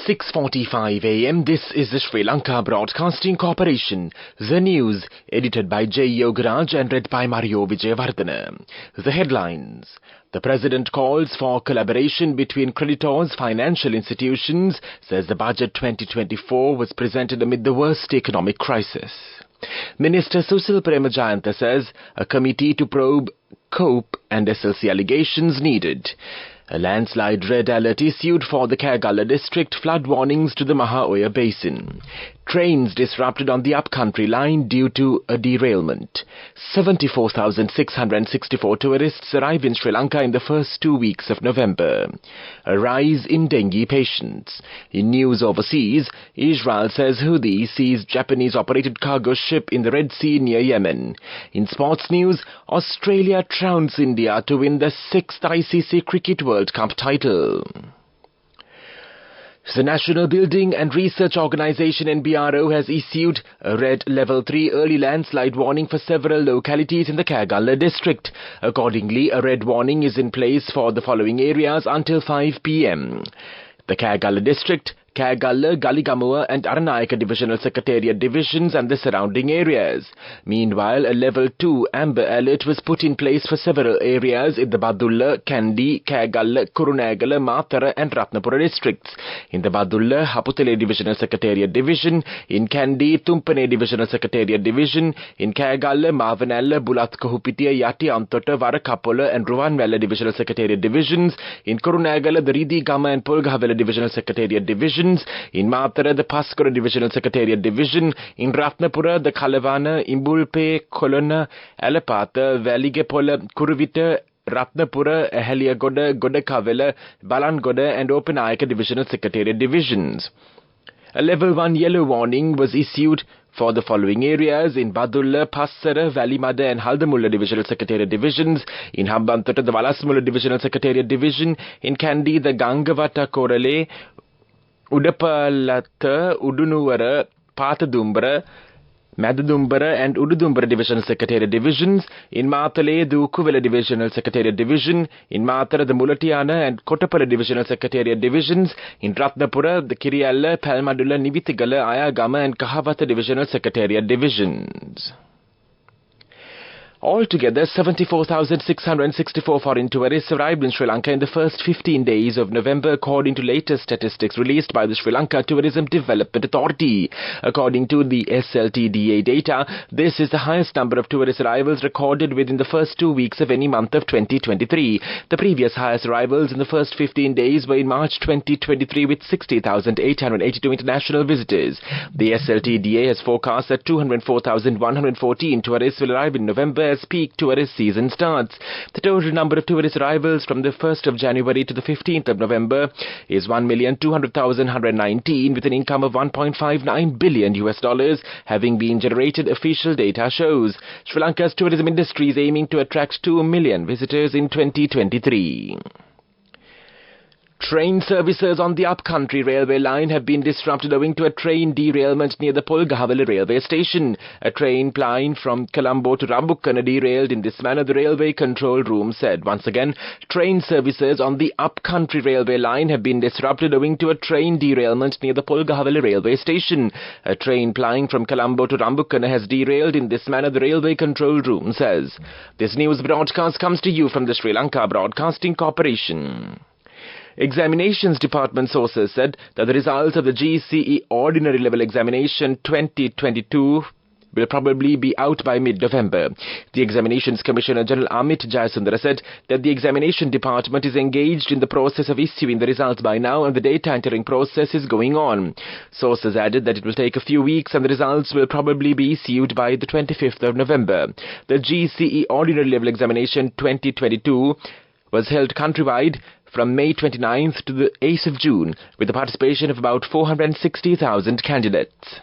6:45 a.m. This is the Sri Lanka Broadcasting Corporation. The news, edited by J. Yogaraj and read by Mario Vijayawardena. The headlines. The President calls for collaboration between creditors, financial institutions, says the Budget 2024 was presented amid the worst economic crisis. Minister Susil Premajayantha says a committee to probe COPE and SLC allegations needed. A landslide red alert issued for the Kagala district, flood warnings to the Maha-Oya basin. Trains disrupted on the upcountry line due to a derailment. 74,664 tourists arrive in Sri Lanka in the first 2 weeks of November. A rise in dengue patients. In news overseas, Israel says Houthi seized Japanese-operated cargo ship in the Red Sea near Yemen. In sports news, Australia trounced India to win the 6th ICC Cricket World Cup title. The National Building and Research Organisation NBRO has issued a red level 3 early landslide warning for several localities in the Kagala district. Accordingly, a red warning is in place for the following areas until 5 p.m. The Kagala district, Kagala, Galigamuwa and Aranayaka Divisional Secretariat divisions and the surrounding areas. Meanwhile, a level 2 amber alert was put in place for several areas in the Badulla, Kandy, Kagala, Kurunegala, Matara and Ratnapura districts. In the Badulla, Haputale Divisional Secretariat division, in Kandy, Tumpane Divisional Secretariat division, in Kagala, Mavanalla, Bulatkahupitia, Yati Antota, Varakapola and Ruwanwala Divisional Secretariat divisions, in Kurunegala, the Ridi Gama and Pulghavela Divisional Secretariat division, in Matara, the Paskura Divisional Secretariat Division, in Ratnapura, the Kalavana, Imbulpe, Kolona, Alapata, Valigepola, Kuruvita, Ratnapura, Ahaliagoda, Godakavela, Balangoda and Openayaka Divisional Secretariat Divisions. A level 1 yellow warning was issued for the following areas in Badulla, Passara, Valimada and Haldamulla Divisional Secretariat Divisions, in Hambantota, the Valasmulla Divisional Secretariat Division, in Kandy, the Gangavata Korale, Udapalata, Udunuwara, Patadumbara, Madadumbara and Ududumbara Divisional Secretariat Divisions, in Matale, the Ukuvela Divisional Secretariat Division, in Matara, the Mulatiana and Kotapara Divisional Secretariat Divisions, in Ratnapura, the Kirialla, Palmadula, Nivitigala, Ayagama and Kahavata Divisional Secretariat Divisions. Altogether, 74,664 foreign tourists arrived in Sri Lanka in the first 15 days of November, according to latest statistics released by the Sri Lanka Tourism Development Authority. According to the SLTDA data, this is the highest number of tourist arrivals recorded within the first 2 weeks of any month of 2023. The previous highest arrivals in the first 15 days were in March 2023 with 60,882 international visitors. The SLTDA has forecast that 204,114 tourists will arrive in November as peak tourist season starts. The total number of tourist arrivals from the 1st of January to the 15th of November is 1,200,119 with an income of $1.59 billion having been generated, official data shows. Sri Lanka's tourism industry is aiming to attract 2 million visitors in 2023. Train services on the upcountry railway line have been disrupted owing to a train derailment near the Pulghavela railway station. A train plying from Colombo to Rambukkana derailed in this manner, the railway control room said. Once again, train services on the upcountry railway line have been disrupted owing to a train derailment near the Pulghavela railway station. A train plying from Colombo to Rambukkana has derailed in this manner, the railway control room says. This news broadcast comes to you from the Sri Lanka Broadcasting Corporation. Examinations Department sources said that the results of the GCE Ordinary Level Examination 2022 will probably be out by mid-November. The Examinations Commissioner General Amit Jayasundara said that the Examination Department is engaged in the process of issuing the results by now and the data entering process is going on. Sources added that it will take a few weeks and the results will probably be issued by the 25th of November. The GCE Ordinary Level Examination 2022 was held countrywide from May 29th to the 8th of June, with the participation of about 460,000 candidates.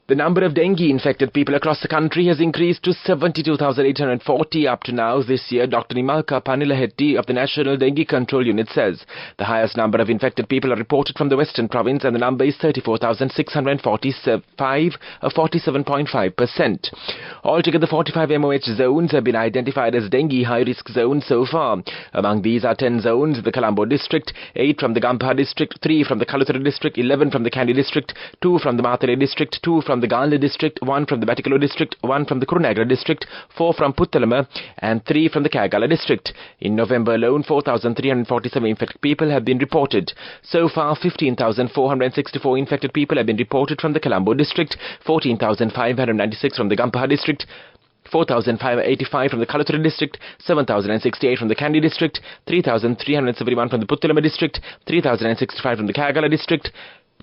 The number of dengue-infected people across the country has increased to 72,840 up to now this year, Dr. Nimalka Panilahetti of the National Dengue Control Unit says. The highest number of infected people are reported from the Western Province and the number is 34,645, a 47.5%. Altogether, 45 MOH zones have been identified as dengue high-risk zones so far. Among these are 10 zones in the Colombo district, 8 from the Gampaha district, 3 from the Kaluthara district, 11 from the Kandy district, 2 from the Mathare district, 2 from the Gala district, 1 from the Batikalo district, 1 from the Kurunegala district, 4 from Puttalama and 3 from the Kagala district. In November alone, 4,347 infected people have been reported. So far, 15,464 infected people have been reported from the Colombo district, 14,596 from the Gampaha district, 4,585 from the Kaluthara district, 7,068 from the Kandy district, 3,371 from the Puttalama district, 3,065 from the Kagala district,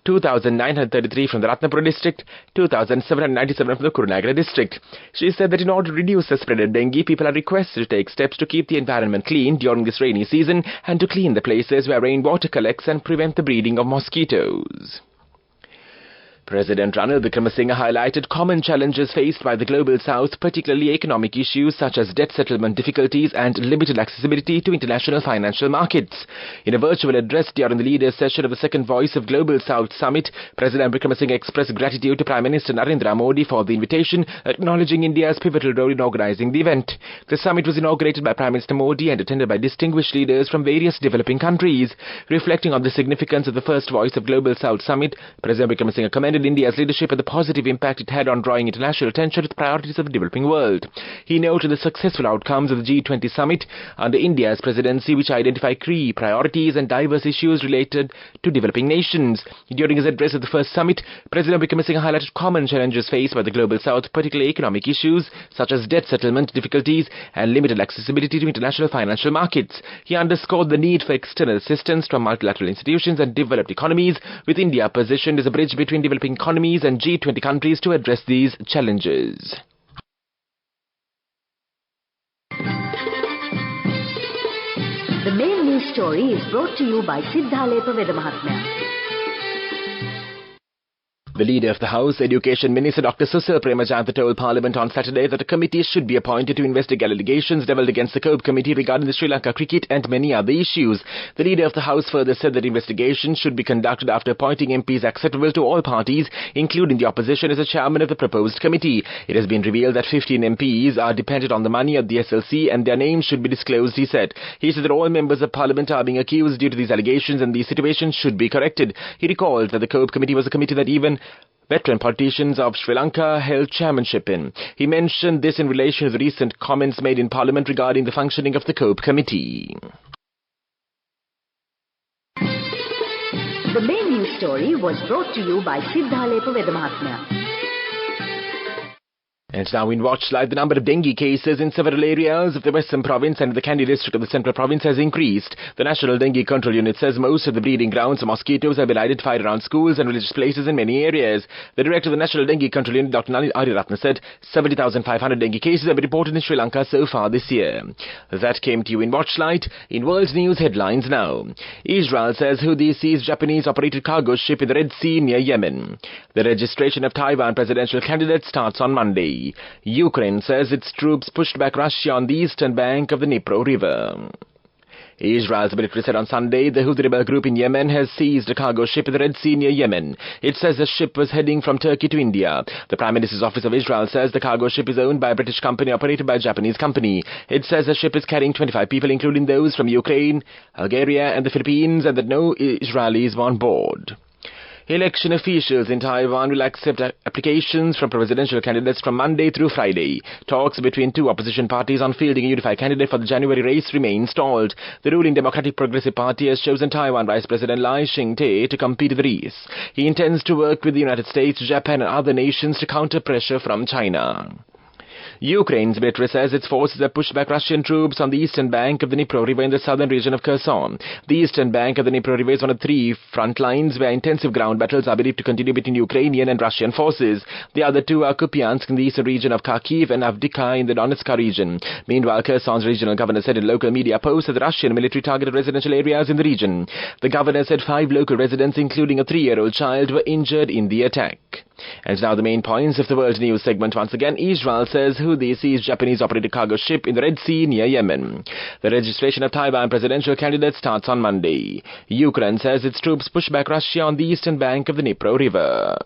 2,933 from the Ratnapura district, 2,797 from the Kurunegala district. She said that in order to reduce the spread of dengue, people are requested to take steps to keep the environment clean during this rainy season and to clean the places where rainwater collects and prevent the breeding of mosquitoes. President Ranil Wickremesinghe highlighted common challenges faced by the Global South, particularly economic issues such as debt settlement difficulties and limited accessibility to international financial markets. In a virtual address during the leaders' session of the second Voice of Global South Summit, President Wickremesinghe expressed gratitude to Prime Minister Narendra Modi for the invitation, acknowledging India's pivotal role in organising the event. The summit was inaugurated by Prime Minister Modi and attended by distinguished leaders from various developing countries. Reflecting on the significance of the first Voice of Global South Summit, President Wickremesinghe commended India's leadership and the positive impact it had on drawing international attention to the priorities of the developing world. He noted the successful outcomes of the G20 summit under India's presidency, which identify key priorities and diverse issues related to developing nations. During his address at the first summit, President Wickremesinghe highlighted common challenges faced by the Global South, particularly economic issues such as debt settlement difficulties and limited accessibility to international financial markets. He underscored the need for external assistance from multilateral institutions and developed economies, with India positioned as a bridge between developing economies and G20 countries to address these challenges. The main news story is brought to you by Sinhala Mahatmya. The Leader of the House, Education Minister Dr. Sussil Premajantha told Parliament on Saturday that a committee should be appointed to investigate allegations levelled against the COPE Committee regarding the Sri Lanka cricket and many other issues. The Leader of the House further said that investigations should be conducted after appointing MPs acceptable to all parties, including the opposition, as a chairman of the proposed committee. It has been revealed that 15 MPs are dependent on the money of the SLC and their names should be disclosed, he said. He said that all members of Parliament are being accused due to these allegations and these situations should be corrected. He recalled that the COPE Committee was a committee that even veteran politicians of Sri Lanka held chairmanship in. He mentioned this in relation to the recent comments made in Parliament regarding the functioning of the COPE Committee. The main news story was brought to you by Sinhala Mahatmya. And now in Watch Live, the number of dengue cases in several areas of the Western Province and the Kandy district of the Central Province has increased. The National Dengue Control Unit says most of the breeding grounds for mosquitoes have been identified around schools and religious places in many areas. The Director of the National Dengue Control Unit, Dr. Nalin Ariyaratne, said 70,500 dengue cases have been reported in Sri Lanka so far this year. That came to you in Watchlight. In World News headlines now. Israel says Houthis seized Japanese-operated cargo ship in the Red Sea near Yemen. The registration of Taiwan presidential candidates starts on Monday. Ukraine says its troops pushed back Russia on the eastern bank of the Dnipro River. Israel's military said on Sunday the Houthi rebel group in Yemen has seized a cargo ship in the Red Sea near Yemen. It says the ship was heading from Turkey to India. The Prime Minister's Office of Israel says the cargo ship is owned by a British company operated by a Japanese company. It says the ship is carrying 25 people, including those from Ukraine, Bulgaria and the Philippines, and that no Israelis were on board. Election officials in Taiwan will accept applications from presidential candidates from Monday through Friday. Talks between two opposition parties on fielding a unified candidate for the January race remain stalled. The ruling Democratic Progressive Party has chosen Taiwan Vice President Lai Ching-te to compete in the race. He intends to work with the United States, Japan and other nations to counter pressure from China. Ukraine's military says its forces have pushed back Russian troops on the eastern bank of the Dnipro River in the southern region of Kherson. The eastern bank of the Dnipro River is one of three front lines where intensive ground battles are believed to continue between Ukrainian and Russian forces. The other two are Kupiansk in the eastern region of Kharkiv and Avdiivka in the Donetsk region. Meanwhile, Kherson's regional governor said in local media posts that the Russian military targeted residential areas in the region. The governor said 5 local residents, including a 3-year-old child, were injured in the attack. And now the main points of the world news segment once again. Israel says Houthi seized Japanese operated cargo ship in the Red Sea near Yemen. The registration of Taiwan presidential candidates starts on Monday. Ukraine says its troops push back Russia on the eastern bank of the Dnipro River.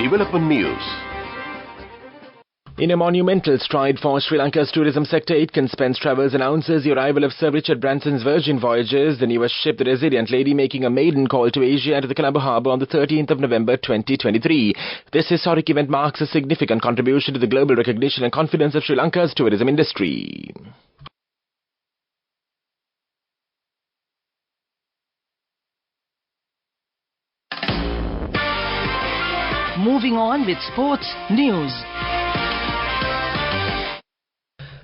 Development news. In a monumental stride for Sri Lanka's tourism sector, Aitken Spence Travels announces the arrival of Sir Richard Branson's Virgin Voyages, the newest ship, the Resilient Lady, making a maiden call to Asia and to the Colombo harbour on the 13th of November 2023. This historic event marks a significant contribution to the global recognition and confidence of Sri Lanka's tourism industry. Moving on with sports news.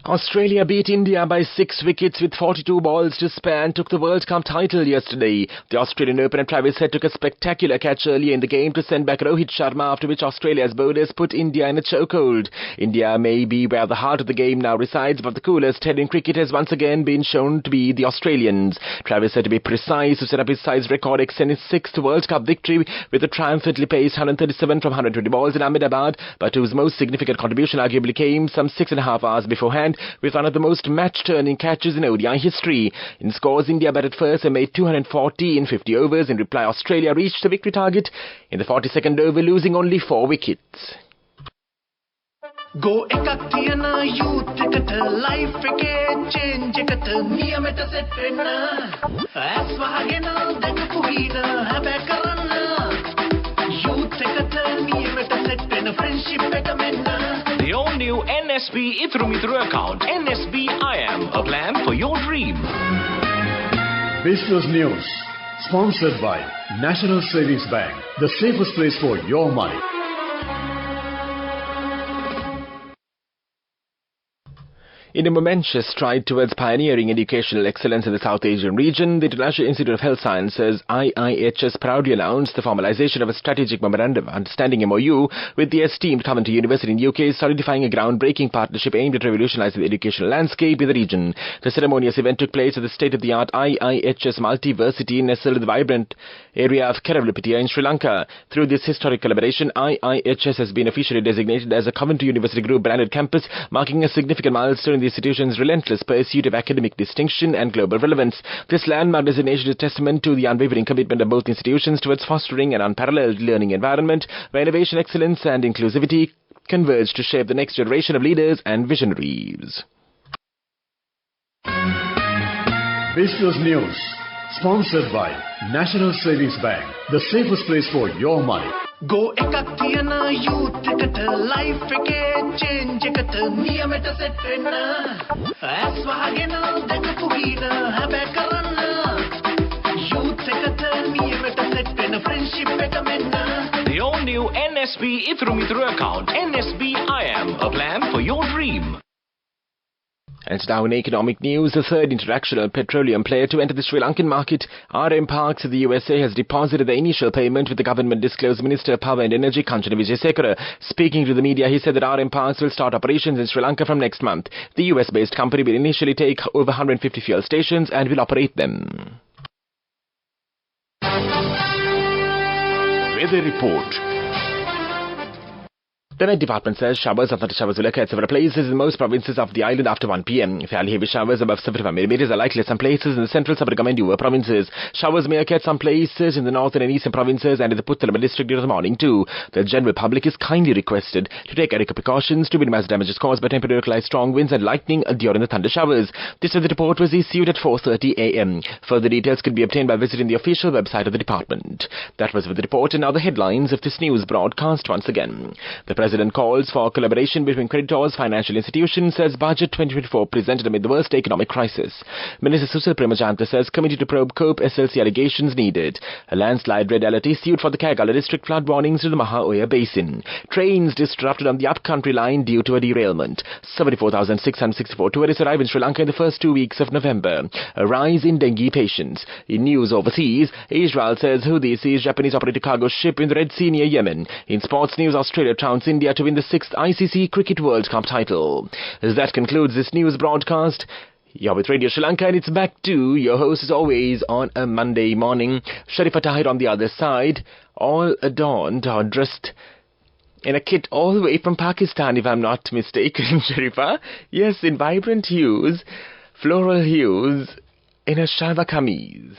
Australia beat India by 6 wickets with 42 balls to spare and took the World Cup title yesterday. The Australian opener Travis Head took a spectacular catch early in the game to send back Rohit Sharma, after which Australia's bowlers put India in a chokehold. India may be where the heart of the game now resides, but the coolest head in cricket has once again been shown to be the Australians. Travis Head, to be precise, to set up his side's record, extended his 6th World Cup victory with a triumphantly paced 137 from 120 balls in Ahmedabad, but whose most significant contribution arguably came some 6.5 hours beforehand, with one of the most match-turning catches in ODI history. In scores, India batted first and made 240 in 50 overs. In reply, Australia reached the victory target in the 42nd over, losing only 4 wickets. Go ekak thiyana youth eකට life එකේ change එකට නියමෙට set වෙන්න ඇස් වහගෙන දැකපු හීන හැබැ කරන්න youth එකට නියමෙට set වෙන friendship එක මෙන්න. The all-new NSB Ithru account, NSB IM, a plan for your dream. Business News, sponsored by National Savings Bank, the safest place for your money. In a momentous stride towards pioneering educational excellence in the South Asian region, the International Institute of Health Sciences, IIHS, proudly announced the formalization of a strategic memorandum of understanding MOU with the esteemed Coventry University in UK, solidifying a groundbreaking partnership aimed at revolutionizing the educational landscape in the region. The ceremonious event took place at the state-of-the-art IIHS Multiversity, nestled in the vibrant area of Keravlupitia in Sri Lanka. Through this historic collaboration, IIHS has been officially designated as a Coventry University Group branded campus, marking a significant milestone in the institution's relentless pursuit of academic distinction and global relevance. This landmark designation is a testament to the unwavering commitment of both institutions towards fostering an unparalleled learning environment where innovation, excellence and inclusivity converge to shape the next generation of leaders and visionaries. Business News, sponsored by National Savings Bank, the safest place for your money. Go ekak thiyana youth එකට life එකේ change එකට නියමෙට set වෙන්න ඇස් වහගෙන දැකපු හීන හැබැ කරන්න youth එකට නියමෙට set වෙන friendship එක මෙන්න. The all-new NSB Ithru account, NSB IM, a plan for your dream. And now in economic news, the third international petroleum player to enter the Sri Lankan market, RM Parks of the USA, has deposited the initial payment with the government, disclosed Minister of Power and Energy Kanchana Wijesekara. Speaking to the media, he said that RM Parks will start operations in Sri Lanka from next month. The US-based company will initially take over 150 fuel stations and will operate them. Weather report. The Met Department says showers of thundershowers will occur at several places in most provinces of the island after 1 p.m. Fairly heavy showers above 75 mm are likely at some places in the central Sabaragama and Uva provinces. Showers may occur at some places in the northern and eastern provinces and in the Puttalama district during the morning too. The general public is kindly requested to take adequate precautions to minimize damages caused by temporary localized strong winds and lightning during the thunder showers. This weather report was issued at 4:30 a.m. Further details could be obtained by visiting the official website of the department. That was with the report, and now the headlines of this news broadcast once again. The President calls for collaboration between creditors, financial institutions, as Budget 2024 presented amid the worst economic crisis. Minister Susil Premajanta says committee to probe COPE SLC allegations needed. A landslide red alert issued for the Kerala district, flood warnings to the Maha Oya basin. Trains disrupted on the upcountry line due to a derailment. 74,664 tourists arrived in Sri Lanka in the first 2 weeks of November. A rise in dengue patients. In news overseas, Israel says Houthi seized Japanese operated cargo ship in the Red Sea near Yemen. In sports news, Australia trounced India to win the 6th ICC Cricket World Cup title. As that concludes this news broadcast, You're with Radio Sri Lanka, and it's back to your host as always on a Monday morning. Sharifa Tahir on the other side, all adorned or dressed in a kit all the way from Pakistan, if I'm not mistaken, Sharifa. Yes, in vibrant hues, floral hues, in a shalwa kameez.